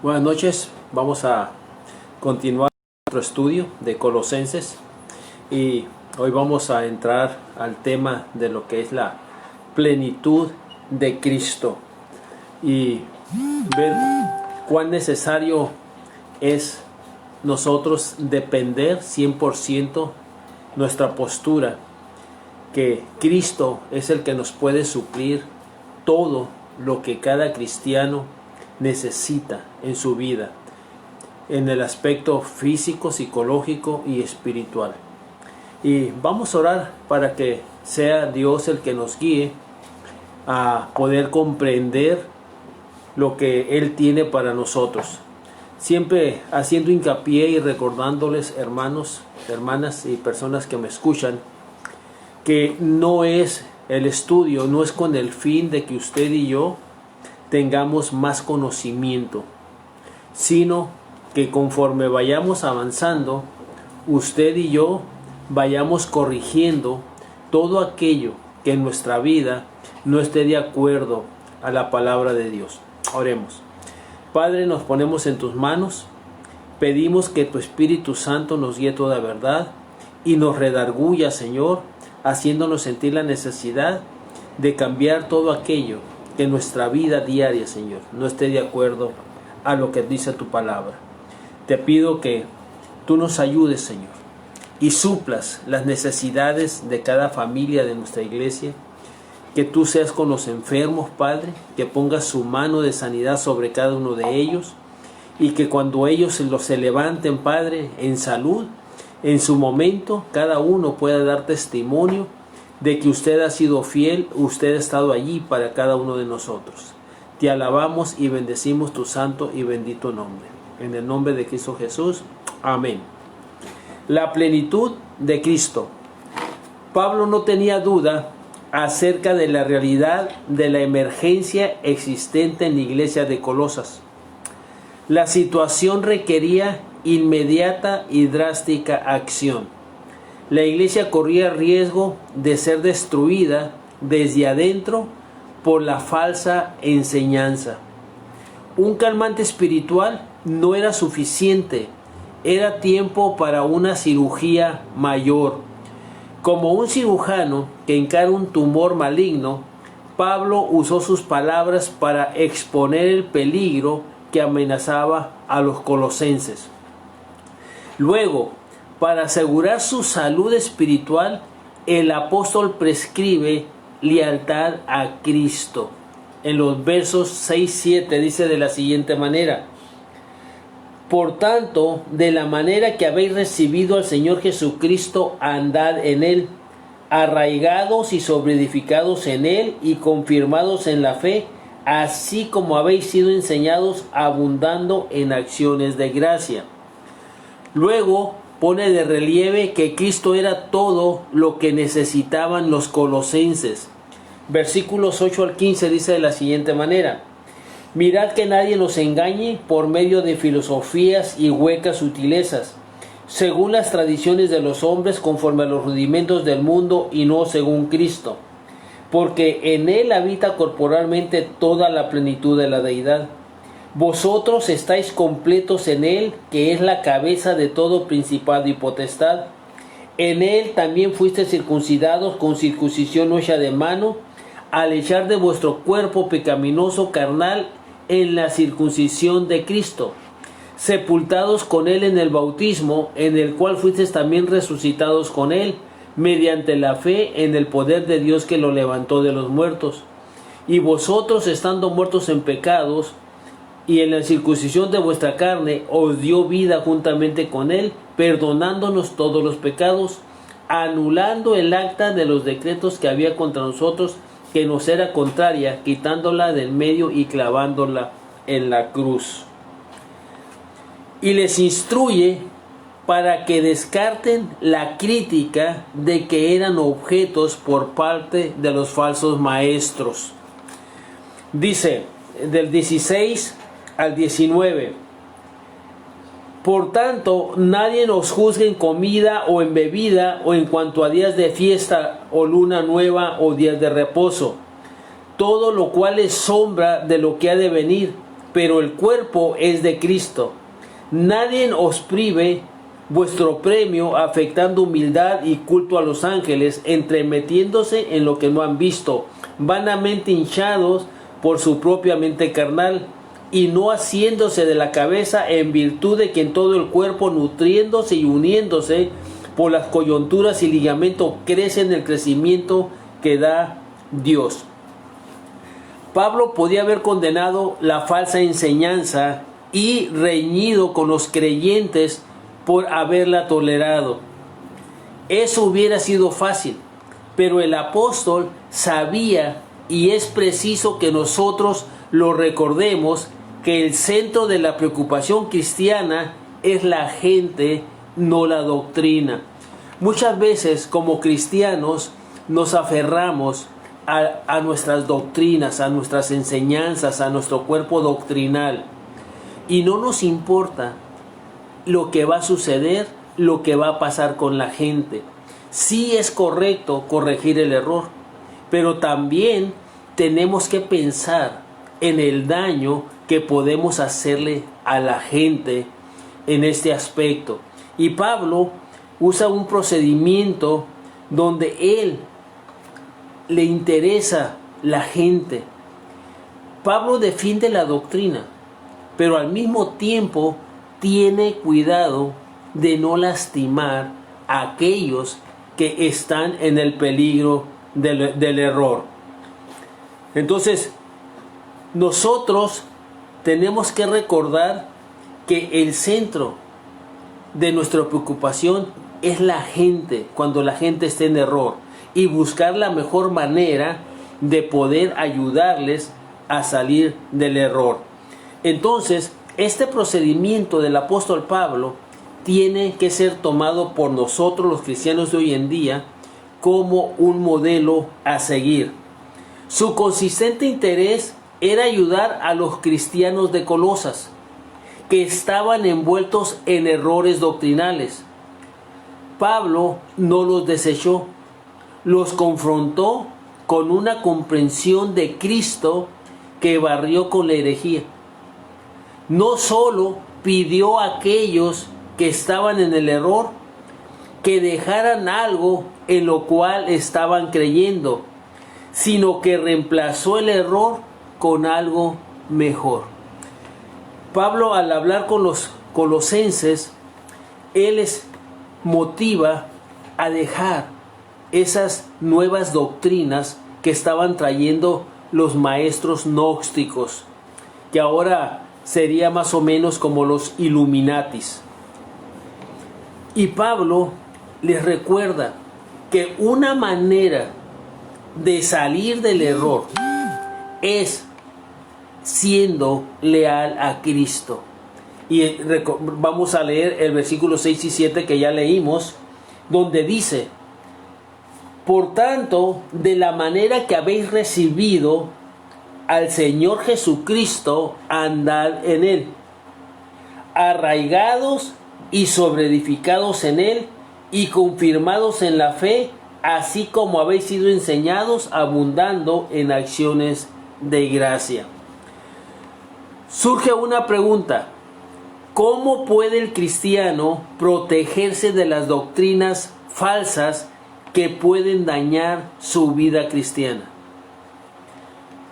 Buenas noches, vamos a continuar nuestro estudio de Colosenses y hoy vamos a entrar al tema de lo que es la plenitud de Cristo y ver cuán necesario es nosotros depender 100% nuestra postura, que Cristo es el que nos puede suplir todo lo que cada cristiano necesita en su vida, en el aspecto físico, psicológico y espiritual. Y vamos a orar para que sea Dios el que nos guíe a poder comprender lo que Él tiene para nosotros. Siempre haciendo hincapié y recordándoles, hermanos, hermanas y personas que me escuchan, que no es el estudio, no es con el fin de que usted y yo tengamos más conocimiento, sino que conforme vayamos avanzando, usted y yo vayamos corrigiendo todo aquello que en nuestra vida no esté de acuerdo a la palabra de Dios. Oremos. Padre, nos ponemos en tus manos, pedimos que tu Espíritu Santo nos guíe toda verdad y nos redarguya, Señor, haciéndonos sentir la necesidad de cambiar todo aquello que en nuestra vida diaria, Señor, no esté de acuerdo a lo que dice tu palabra. Te pido que tú nos ayudes, Señor, y suplas las necesidades de cada familia de nuestra iglesia, que tú seas con los enfermos, Padre, que pongas su mano de sanidad sobre cada uno de ellos, y que cuando ellos se levanten, Padre, en salud, en su momento, cada uno pueda dar testimonio de que usted ha sido fiel, usted ha estado allí para cada uno de nosotros. Te alabamos y bendecimos tu santo y bendito nombre. En el nombre de Cristo Jesús. Amén. La plenitud de Cristo. Pablo no tenía duda acerca de la realidad de la emergencia existente en la iglesia de Colosas. La situación requería inmediata y drástica acción. La iglesia corría riesgo de ser destruida desde adentro por la falsa enseñanza. Un calmante espiritual no era suficiente, era tiempo para una cirugía mayor. Como un cirujano que encara un tumor maligno, Pablo usó sus palabras para exponer el peligro que amenazaba a los colosenses. Luego, para asegurar su salud espiritual, el apóstol prescribe lealtad a Cristo. En los versos 6-7 dice de la siguiente manera: por tanto, de la manera que habéis recibido al Señor Jesucristo, andad en Él, arraigados y sobreedificados en Él y confirmados en la fe, así como habéis sido enseñados, abundando en acciones de gracia. Luego pone de relieve que Cristo era todo lo que necesitaban los colosenses. Versículos 8-15 dice de la siguiente manera: mirad que nadie nos engañe por medio de filosofías y huecas sutilezas, según las tradiciones de los hombres, conforme a los rudimentos del mundo y no según Cristo, porque en Él habita corporalmente toda la plenitud de la deidad. Vosotros estáis completos en Él, que es la cabeza de todo principado y potestad. En Él también fuisteis circuncidados con circuncisión no hecha de mano, al echar de vuestro cuerpo pecaminoso carnal en la circuncisión de Cristo, sepultados con Él en el bautismo, en el cual fuisteis también resucitados con Él, mediante la fe en el poder de Dios que lo levantó de los muertos. Y vosotros, estando muertos en pecados, y en la circuncisión de vuestra carne, os dio vida juntamente con Él, perdonándonos todos los pecados, anulando el acta de los decretos que había contra nosotros, que nos era contraria, quitándola del medio y clavándola en la cruz. Y les instruye para que descarten la crítica de que eran objetos por parte de los falsos maestros. Dice, del 16 al 19: por tanto, nadie nos juzgue en comida o en bebida, o en cuanto a días de fiesta o luna nueva o días de reposo, todo lo cual es sombra de lo que ha de venir, pero el cuerpo es de Cristo. Nadie os prive vuestro premio afectando humildad y culto a los ángeles, entremetiéndose en lo que no han visto, vanamente hinchados por su propia mente carnal, y no haciéndose de la cabeza, en virtud de que en todo el cuerpo, nutriéndose y uniéndose por las coyunturas y ligamentos, crece en el crecimiento que da Dios. Pablo podía haber condenado la falsa enseñanza y reñido con los creyentes por haberla tolerado. Eso hubiera sido fácil, pero el apóstol sabía, y es preciso que nosotros lo recordemos, que el centro de la preocupación cristiana es la gente, no la doctrina. Muchas veces como cristianos nos aferramos a nuestras doctrinas, a nuestras enseñanzas, a nuestro cuerpo doctrinal, y no nos importa lo que va a suceder, lo que va a pasar con la gente. Sí es correcto corregir el error, pero también tenemos que pensar en el daño que podemos hacerle a la gente en este aspecto. Y Pablo usa un procedimiento donde él le interesa la gente. Pablo defiende la doctrina, pero al mismo tiempo tiene cuidado de no lastimar a aquellos que están en el peligro del error. Entonces, nosotros tenemos que recordar que el centro de nuestra preocupación es la gente, cuando la gente esté en error, y buscar la mejor manera de poder ayudarles a salir del error. Entonces, este procedimiento del apóstol Pablo tiene que ser tomado por nosotros los cristianos de hoy en día como un modelo a seguir. Su consistente interés era ayudar a los cristianos de Colosas, que estaban envueltos en errores doctrinales. Pablo no los desechó, los confrontó con una comprensión de Cristo que barrió con la herejía. No solo pidió a aquellos que estaban en el error que dejaran algo en lo cual estaban creyendo, sino que reemplazó el error con algo mejor. Pablo, al hablar con los colosenses, él les motiva a dejar esas nuevas doctrinas que estaban trayendo los maestros gnósticos, que ahora sería más o menos como los Illuminatis. Y Pablo les recuerda que una manera de salir del error es siendo leal a Cristo. Y vamos a leer el versículo 6 y 7 que ya leímos, donde dice: por tanto, de la manera que habéis recibido al Señor Jesucristo, andad en Él, arraigados y sobreedificados en Él, y confirmados en la fe, así como habéis sido enseñados, abundando en acciones de gracia. Surge una pregunta: ¿cómo puede el cristiano protegerse de las doctrinas falsas que pueden dañar su vida cristiana?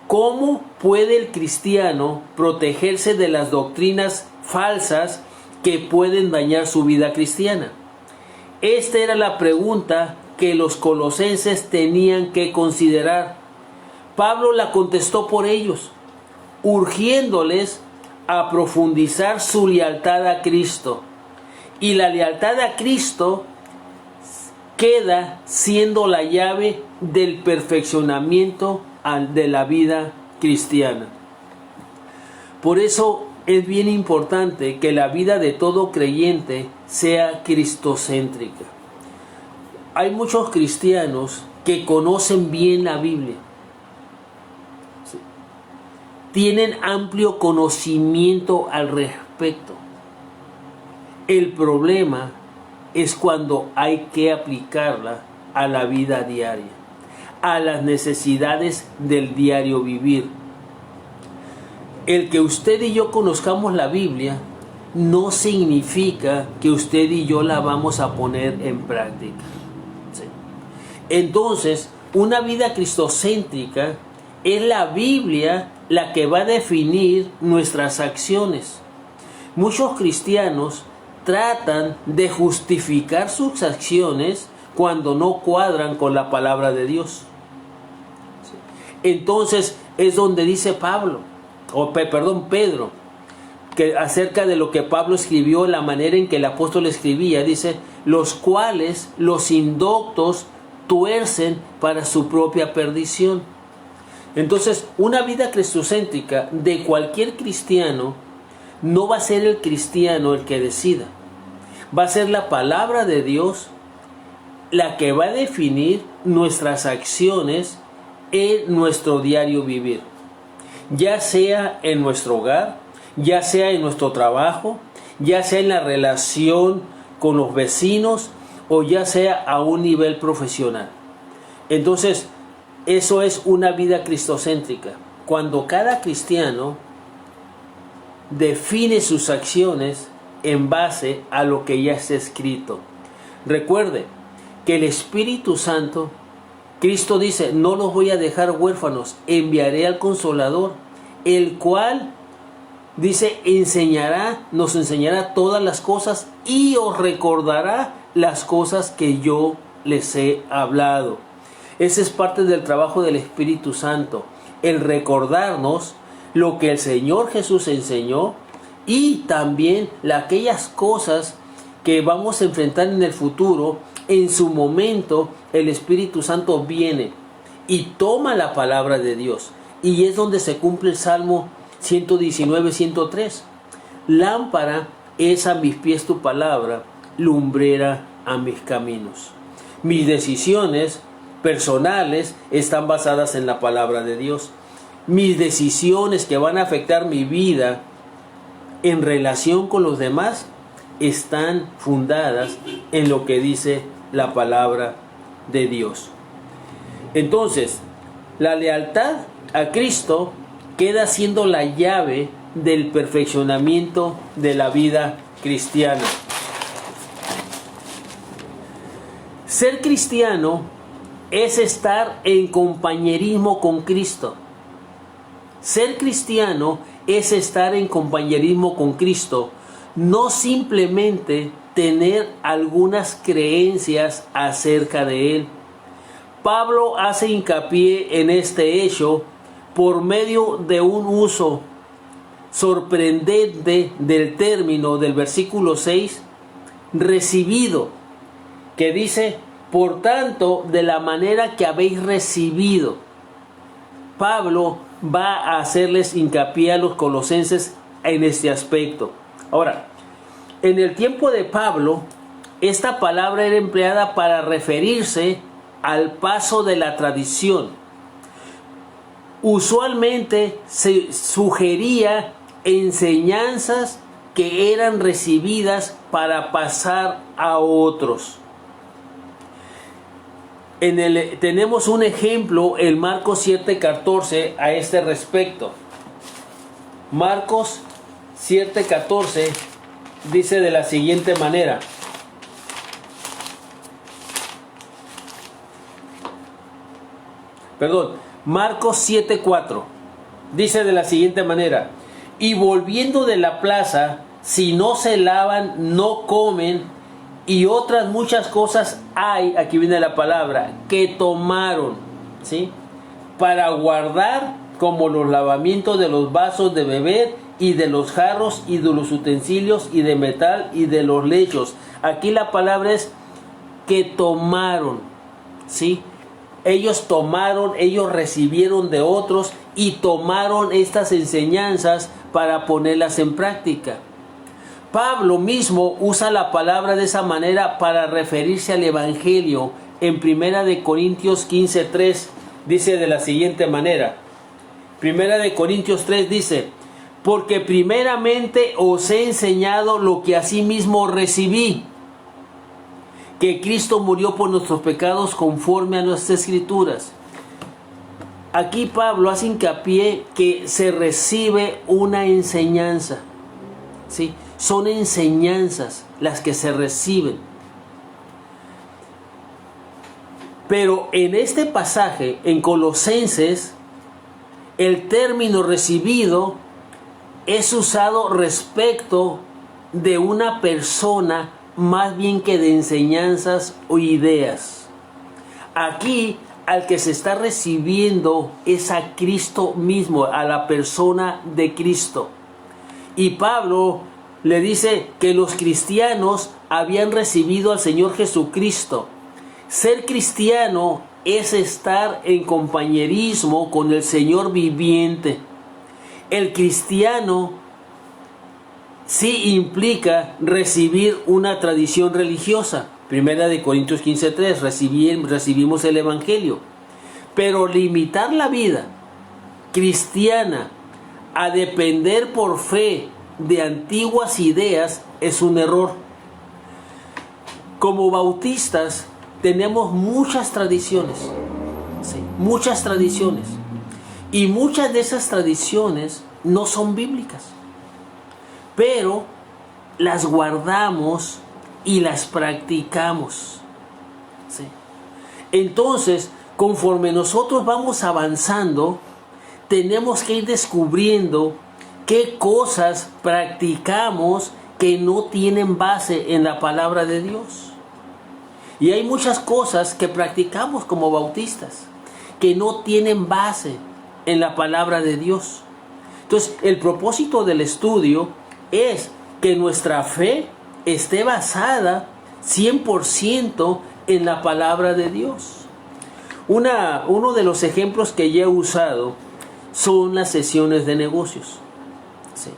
¿Cómo puede el cristiano protegerse de las doctrinas falsas que pueden dañar su vida cristiana? Esta era la pregunta que los colosenses tenían que considerar. Pablo la contestó por ellos, urgiéndoles a profundizar su lealtad a Cristo. Y la lealtad a Cristo queda siendo la llave del perfeccionamiento de la vida cristiana. Por eso es bien importante que la vida de todo creyente sea cristocéntrica. Hay muchos cristianos que conocen bien la Biblia, ¿sí? Tienen amplio conocimiento al respecto. El problema es cuando hay que aplicarla a la vida diaria, a las necesidades del diario vivir. el que usted y yo conozcamos la Biblia no significa que usted y yo la vamos a poner en práctica. ¿Sí? Entonces, una vida cristocéntrica es la Biblia la que va a definir nuestras acciones. Muchos cristianos tratan de justificar sus acciones cuando no cuadran con la palabra de Dios. Entonces es donde dice Pedro, que acerca de lo que Pablo escribió, la manera en que el apóstol escribía, dice, los cuales los indoctos tuercen para su propia perdición. Entonces, una vida cristocéntrica de cualquier cristiano no va a ser el cristiano el que decida. Va a ser la palabra de Dios la que va a definir nuestras acciones en nuestro diario vivir. Ya sea en nuestro hogar, ya sea en nuestro trabajo, ya sea en la relación con los vecinos o ya sea a un nivel profesional. Entonces, eso es una vida cristocéntrica. Cuando cada cristiano define sus acciones en base a lo que ya está escrito. Recuerde que el Espíritu Santo, Cristo dice, no los voy a dejar huérfanos, enviaré al Consolador, el cual, dice, nos enseñará todas las cosas y os recordará las cosas que yo les he hablado. Ese es parte del trabajo del Espíritu Santo, el recordarnos lo que el Señor Jesús enseñó y también aquellas cosas que vamos a enfrentar en el futuro. En su momento el Espíritu Santo viene y toma la palabra de Dios, y es donde se cumple el Salmo 119, 103. Lámpara es a mis pies tu palabra, lumbrera a mis caminos. Mis decisiones personales están basadas en la palabra de Dios. Mis decisiones que van a afectar mi vida en relación con los demás están fundadas en lo que dice la palabra de Dios. Entonces, la lealtad a Cristo queda siendo la llave del perfeccionamiento de la vida cristiana. Ser cristiano es estar en compañerismo con Cristo. Ser cristiano es estar en compañerismo con Cristo, no simplemente tener algunas creencias acerca de Él. Pablo hace hincapié en este hecho por medio de un uso sorprendente del término del versículo 6, recibido, que dice, por tanto, de la manera que habéis recibido. Pablo va a hacerles hincapié a los colosenses en este aspecto. Ahora, en el tiempo de Pablo, esta palabra era empleada para referirse al paso de la tradición. Usualmente se sugería enseñanzas que eran recibidas para pasar a otros. Tenemos un ejemplo en Marcos 7:14 a este respecto. Marcos 7:14 dice de la siguiente manera. Marcos 7:4 dice de la siguiente manera: y volviendo de la plaza, si no se lavan, no comen, y otras muchas cosas hay, aquí viene la palabra, que tomaron, ¿sí?, para guardar, como los lavamientos de los vasos de beber y de los jarros y de los utensilios y de metal y de los lechos. Aquí la palabra es que tomaron, ¿sí? Ellos tomaron, ellos recibieron de otros y tomaron estas enseñanzas para ponerlas en práctica. Pablo mismo usa la palabra de esa manera para referirse al Evangelio. En 1 Corintios 15:3 dice de la siguiente manera. 1 Corintios 3 dice: porque primeramente os he enseñado lo que asimismo recibí, que Cristo murió por nuestros pecados conforme a nuestras escrituras. aquí Pablo hace hincapié que se recibe una enseñanza. ¿Sí? Son enseñanzas las que se reciben. Pero en este pasaje, en Colosenses, el término recibido es usado respecto de una persona más bien que de enseñanzas o ideas. Aquí al que se está recibiendo es a Cristo mismo, a la persona de Cristo. Y Pablo le dice que los cristianos habían recibido al Señor Jesucristo. Ser cristiano es estar en compañerismo con el Señor viviente. El cristiano sí implica recibir una tradición religiosa. Primera de Corintios 15:3, recibimos el Evangelio. Pero limitar la vida cristiana a depender por fe de antiguas ideas es un error. Como bautistas tenemos muchas tradiciones, ¿sí? Muchas tradiciones. Y muchas de esas tradiciones no son bíblicas, pero las guardamos y las practicamos, ¿sí? Entonces, conforme nosotros vamos avanzando, tenemos que ir descubriendo qué cosas practicamos que no tienen base en la palabra de Dios. Y hay muchas cosas que practicamos como bautistas que no tienen base en la palabra de Dios. Entonces, el propósito del estudio es que nuestra fe esté basada 100% en la palabra de Dios. Uno de los ejemplos que ya he usado son las sesiones de negocios, ¿sí?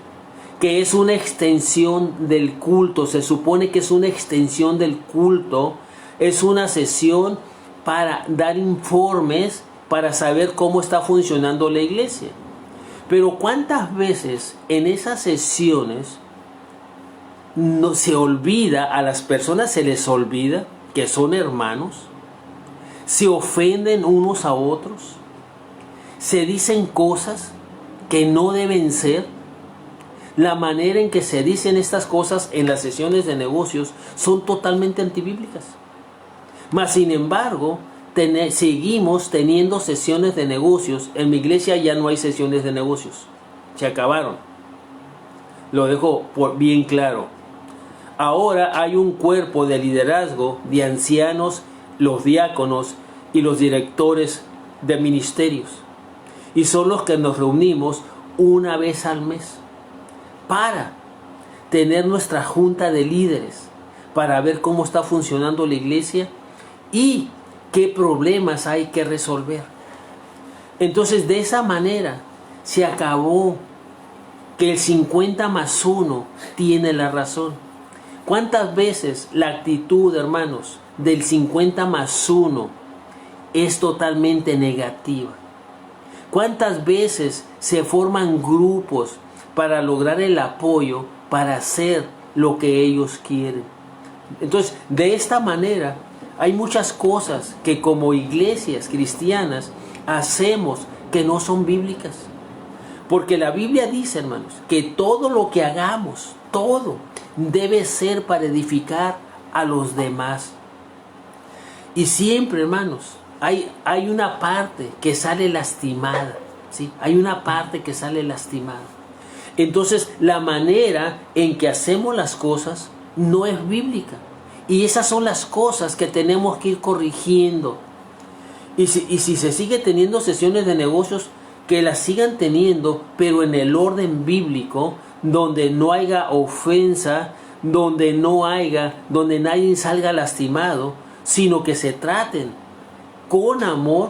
Que es una extensión del culto. Se supone que es una extensión del culto. Es una sesión para dar informes, para saber cómo está funcionando la iglesia. Pero ¿cuántas veces en esas sesiones no se olvida, a las personas se les olvida que son hermanos? Se ofenden unos a otros, se dicen cosas que no deben ser. La manera en que se dicen estas cosas en las sesiones de negocios son totalmente antibíblicas. Mas sin embargo, seguimos teniendo sesiones de negocios. En mi iglesia ya no hay sesiones de negocios, se acabaron. Lo dejo bien claro. Ahora hay un cuerpo de liderazgo de ancianos, los diáconos y los directores de ministerios. Y son los que nos reunimos una vez al mes para tener nuestra junta de líderes, para ver cómo está funcionando la iglesia y qué problemas hay que resolver. Entonces, de esa manera se acabó que el 50+1 tiene la razón. ¿Cuántas veces la actitud, hermanos, del 50+1 es totalmente negativa? ¿Cuántas veces se forman grupos para lograr el apoyo, para hacer lo que ellos quieren? Entonces, de esta manera, hay muchas cosas que como iglesias cristianas hacemos que no son bíblicas. Porque la Biblia dice, hermanos, que todo lo que hagamos, todo, debe ser para edificar a los demás. Y siempre, hermanos, hay una parte que sale lastimada, ¿sí? Hay una parte que sale lastimada. Entonces, la manera en que hacemos las cosas no es bíblica. Y esas son las cosas que tenemos que ir corrigiendo. Y si se sigue teniendo sesiones de negocios, que las sigan teniendo, pero en el orden bíblico, donde no haya ofensa, donde nadie salga lastimado, sino que se traten con amor,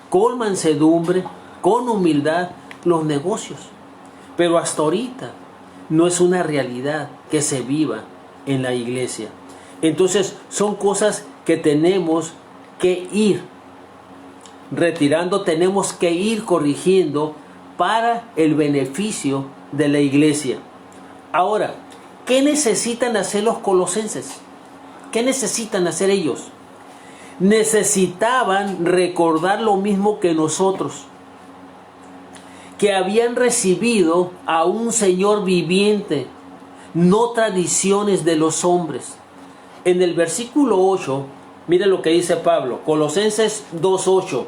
con mansedumbre, con humildad los negocios. Pero hasta ahorita no es una realidad que se viva en la iglesia. Entonces son cosas que tenemos que ir retirando, tenemos que ir corrigiendo para el beneficio de la iglesia. Ahora, ¿qué necesitan hacer los colosenses? ¿Qué necesitan hacer ellos? necesitaban recordar lo mismo que nosotros, que habían recibido a un Señor viviente, no tradiciones de los hombres. En el versículo 8, mire lo que dice Pablo, Colosenses 2:8.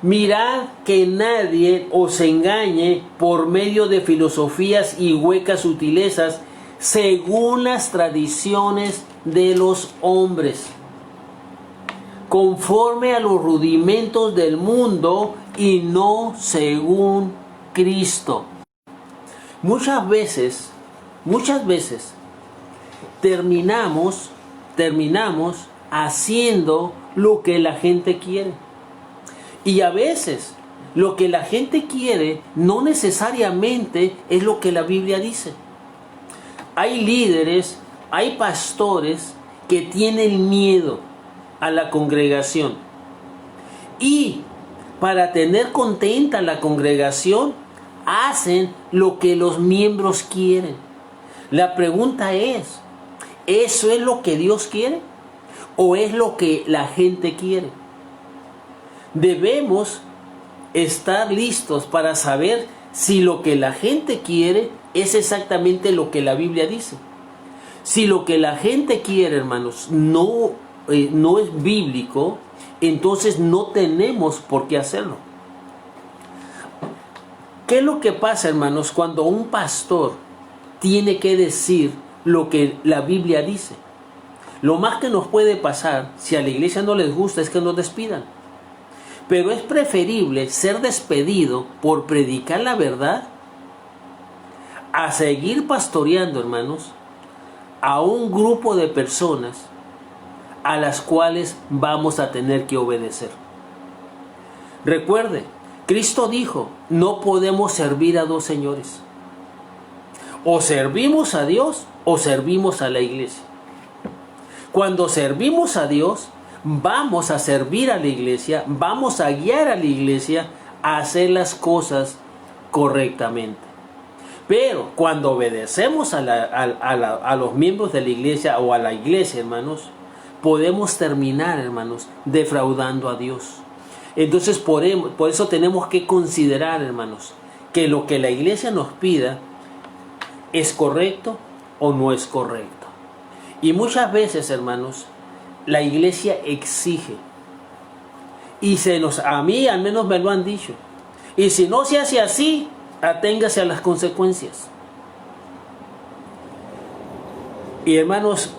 Mirad que nadie os engañe por medio de filosofías y huecas sutilezas, según las tradiciones de los hombres, conforme a los rudimentos del mundo y no según Cristo. Muchas veces terminamos haciendo lo que la gente quiere. Y a veces lo que la gente quiere no necesariamente es lo que la Biblia dice. Hay líderes, hay pastores que tienen miedo a la congregación. Y para tener contenta la congregación, hacen lo que los miembros quieren. La pregunta es, ¿eso es lo que Dios quiere? ¿O es lo que la gente quiere? Debemos estar listos para saber si lo que la gente quiere es exactamente lo que la Biblia dice. Si lo que la gente quiere, hermanos, no es bíblico, entonces no tenemos por qué hacerlo. ¿Qué es lo que pasa, hermanos, cuando un pastor tiene que decir lo que la Biblia dice? Lo más que nos puede pasar, si a la iglesia no les gusta, es que nos despidan. Pero es preferible ser despedido por predicar la verdad a seguir pastoreando, hermanos, a un grupo de personas a las cuales vamos a tener que obedecer. Recuerde, Cristo dijo, no podemos servir a dos señores. O servimos a Dios o servimos a la iglesia. Cuando servimos a Dios, vamos a servir a la iglesia, vamos a guiar a la iglesia a hacer las cosas correctamente. Pero cuando obedecemos a los miembros de la iglesia o a la iglesia, hermanos, podemos terminar, hermanos, defraudando a Dios. Entonces, por eso tenemos que considerar, hermanos, que lo que la iglesia nos pida es correcto o no es correcto. Y muchas veces, hermanos, la iglesia exige. Y a mí al menos me lo han dicho. Y si no se hace así, aténgase a las consecuencias. Y hermanos,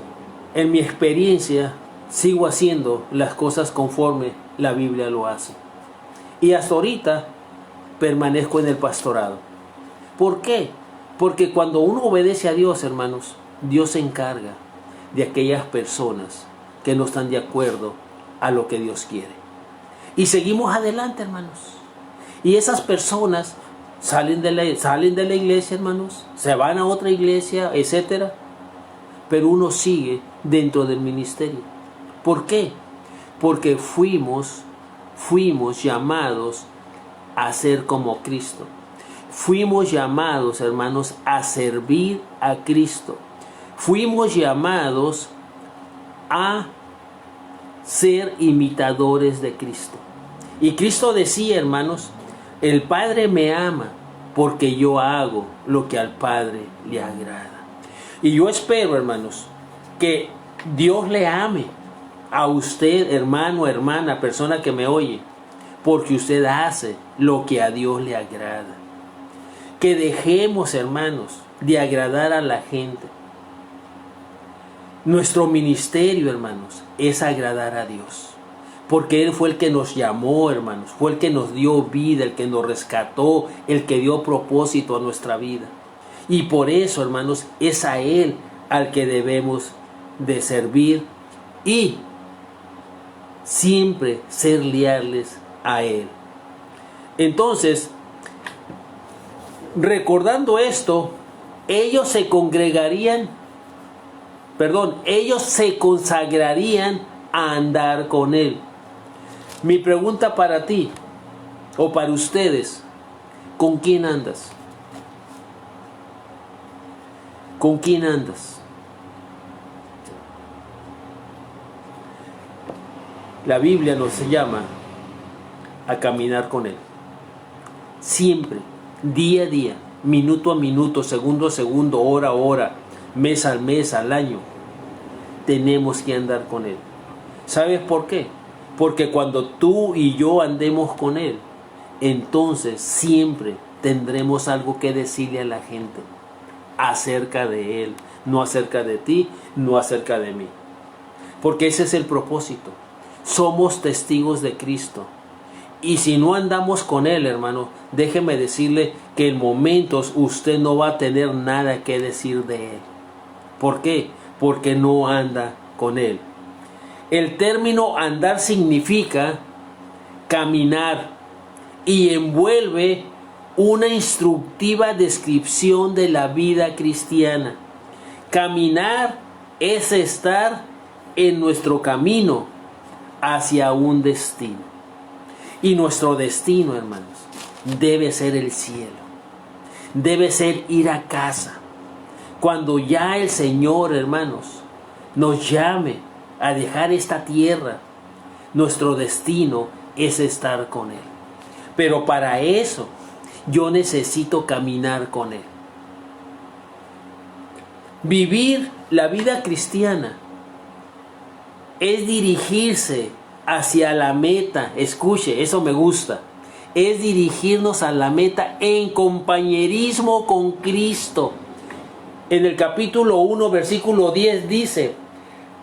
en mi experiencia, sigo haciendo las cosas conforme la Biblia lo hace. Y hasta ahorita permanezco en el pastorado. ¿Por qué? Porque cuando uno obedece a Dios, hermanos, Dios se encarga de aquellas personas que no están de acuerdo a lo que Dios quiere. Y seguimos adelante, hermanos. Y esas personas salen de la iglesia, hermanos, se van a otra iglesia, etcétera. Pero uno sigue dentro del ministerio. ¿Por qué? Porque fuimos llamados a ser como Cristo. Fuimos llamados, hermanos, a servir a Cristo. Fuimos llamados a ser imitadores de Cristo. Y Cristo decía, hermanos, el Padre me ama porque yo hago lo que al Padre le agrada. Y yo espero, hermanos, que Dios le ame a usted, hermano, hermana, persona que me oye, porque usted hace lo que a Dios le agrada. Que dejemos, hermanos, de agradar a la gente. Nuestro ministerio, hermanos, es agradar a Dios. Porque Él fue el que nos llamó, hermanos. Fue el que nos dio vida, el que nos rescató, el que dio propósito a nuestra vida. Y por eso, hermanos, es a Él al que debemos de servir y siempre ser leales a Él. Entonces, recordando esto, ellos se consagrarían a andar con Él. Mi pregunta para ti o para ustedes, ¿con quién andas? ¿Con quién andas? La Biblia nos llama a caminar con Él. Siempre, día a día, minuto a minuto, segundo a segundo, hora a hora, mes al mes, al año, tenemos que andar con Él. ¿Sabes por qué? Porque cuando tú y yo andemos con Él, entonces siempre tendremos algo que decirle a la gente acerca de Él, no acerca de ti, no acerca de mí. Porque ese es el propósito. Somos testigos de Cristo. Y si no andamos con Él, hermano, déjeme decirle que en momentos usted no va a tener nada que decir de Él. ¿Por qué? Porque no anda con Él. El término andar significa caminar y envuelve una instructiva descripción de la vida cristiana. Caminar es estar en nuestro camino hacia un destino. Y nuestro destino, hermanos, debe ser el cielo. Debe ser ir a casa. Cuando ya el Señor, hermanos, nos llame a dejar esta tierra, nuestro destino es estar con Él. Pero para eso yo necesito caminar con Él. Vivir la vida cristiana es dirigirse hacia la meta. Escuche, eso me gusta. Es dirigirnos a la meta en compañerismo con Cristo. En el capítulo 1, versículo 10 dice: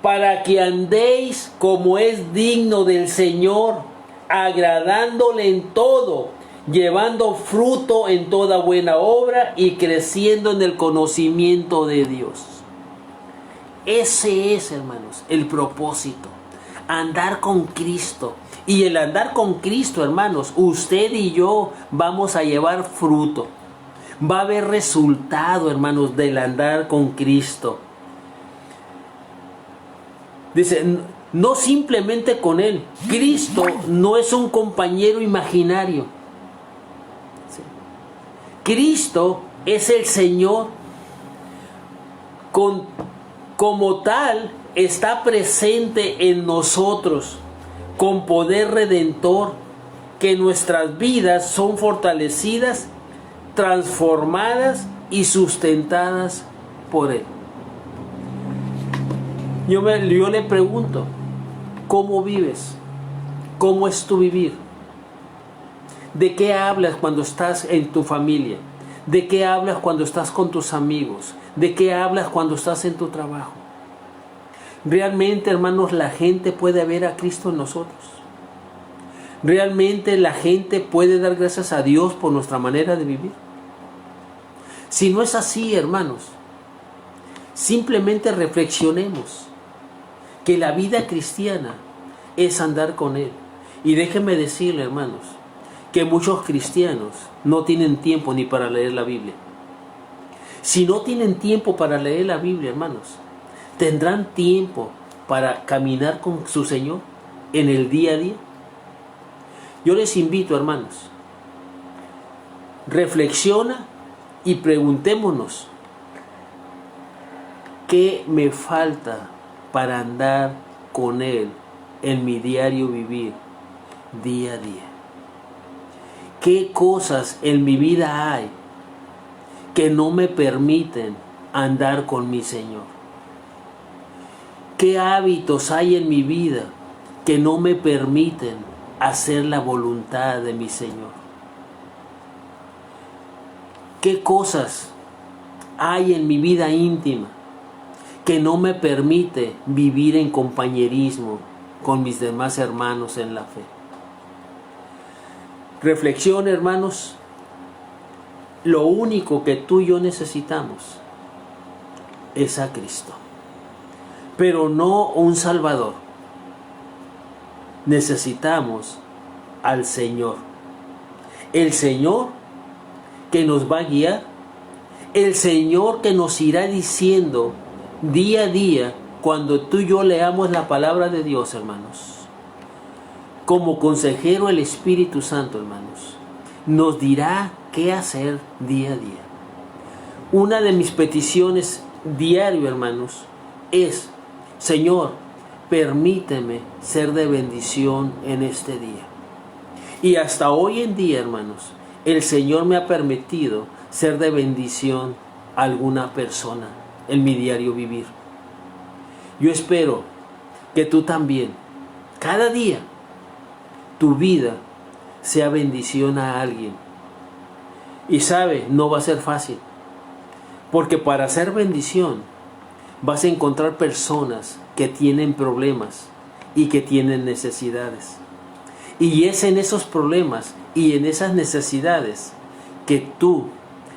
para que andéis como es digno del Señor, agradándole en todo, llevando fruto en toda buena obra y creciendo en el conocimiento de Dios. Ese es, hermanos, el propósito. Andar con Cristo. Y el andar con Cristo, hermanos, usted y yo vamos a llevar fruto. Va a haber resultado, hermanos, del andar con Cristo. Dice, no simplemente con Él. Cristo no es un compañero imaginario. Cristo es el Señor. Como tal, está presente en nosotros con poder redentor, que nuestras vidas son fortalecidas, transformadas y sustentadas por Él. Yo le pregunto, ¿cómo vives? ¿Cómo es tu vivir? ¿De qué hablas cuando estás en tu familia? ¿De qué hablas cuando estás con tus amigos? ¿De qué hablas cuando estás en tu trabajo? Realmente, hermanos, la gente puede ver a Cristo en nosotros. Realmente la gente puede dar gracias a Dios por nuestra manera de vivir. Si no es así, hermanos, simplemente reflexionemos que la vida cristiana es andar con Él. Y déjenme decirle, hermanos, que muchos cristianos no tienen tiempo ni para leer la Biblia. Si no tienen tiempo para leer la Biblia, hermanos, ¿tendrán tiempo para caminar con su Señor en el día a día? Yo les invito, hermanos, reflexiona y preguntémonos, ¿qué me falta para andar con Él en mi diario vivir, día a día? ¿Qué cosas en mi vida hay que no me permiten andar con mi Señor? ¿Qué hábitos hay en mi vida que no me permiten hacer la voluntad de mi Señor? ¿Qué cosas hay en mi vida íntima que no me permite vivir en compañerismo con mis demás hermanos en la fe? Reflexión, hermanos. Lo único que tú y yo necesitamos es a Cristo, pero no un Salvador. Necesitamos al Señor. El Señor que nos va a guiar. El Señor que nos irá diciendo día a día cuando tú y yo leamos la palabra de Dios, hermanos. Como consejero el Espíritu Santo, hermanos, nos dirá qué hacer día a día. Una de mis peticiones diario, hermanos, es: Señor, permíteme ser de bendición en este día. Y hasta hoy en día, hermanos, el Señor me ha permitido ser de bendición a alguna persona en mi diario vivir. Yo espero que tú también, cada día, tu vida sea bendición a alguien. Y sabe, no va a ser fácil, porque para ser bendición vas a encontrar personas que tienen problemas y que tienen necesidades. Y es en esos problemas y en esas necesidades que tú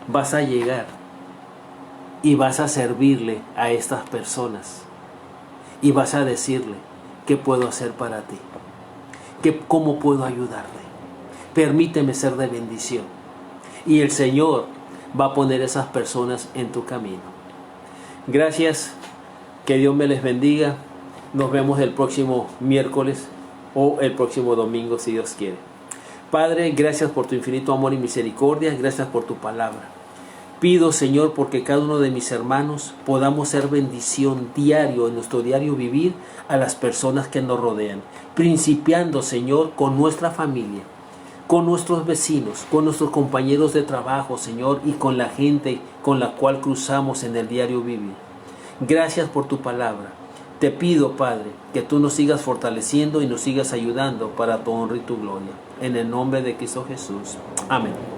vas a llegar y vas a servirle a estas personas. Y vas a decirle, ¿qué puedo hacer para ti? ¿Cómo puedo ayudarte? Permíteme ser de bendición. Y el Señor va a poner esas personas en tu camino. Gracias, que Dios me les bendiga. Nos vemos el próximo miércoles o el próximo domingo, si Dios quiere. Padre, gracias por tu infinito amor y misericordia. Gracias por tu palabra. Pido, Señor, porque cada uno de mis hermanos podamos ser bendición diario, en nuestro diario vivir, a las personas que nos rodean. Principiando, Señor, con nuestra familia, con nuestros vecinos, con nuestros compañeros de trabajo, Señor, y con la gente con la cual cruzamos en el diario vivir. Gracias por tu palabra. Te pido, Padre, que tú nos sigas fortaleciendo y nos sigas ayudando para tu honra y tu gloria. En el nombre de Cristo Jesús. Amén.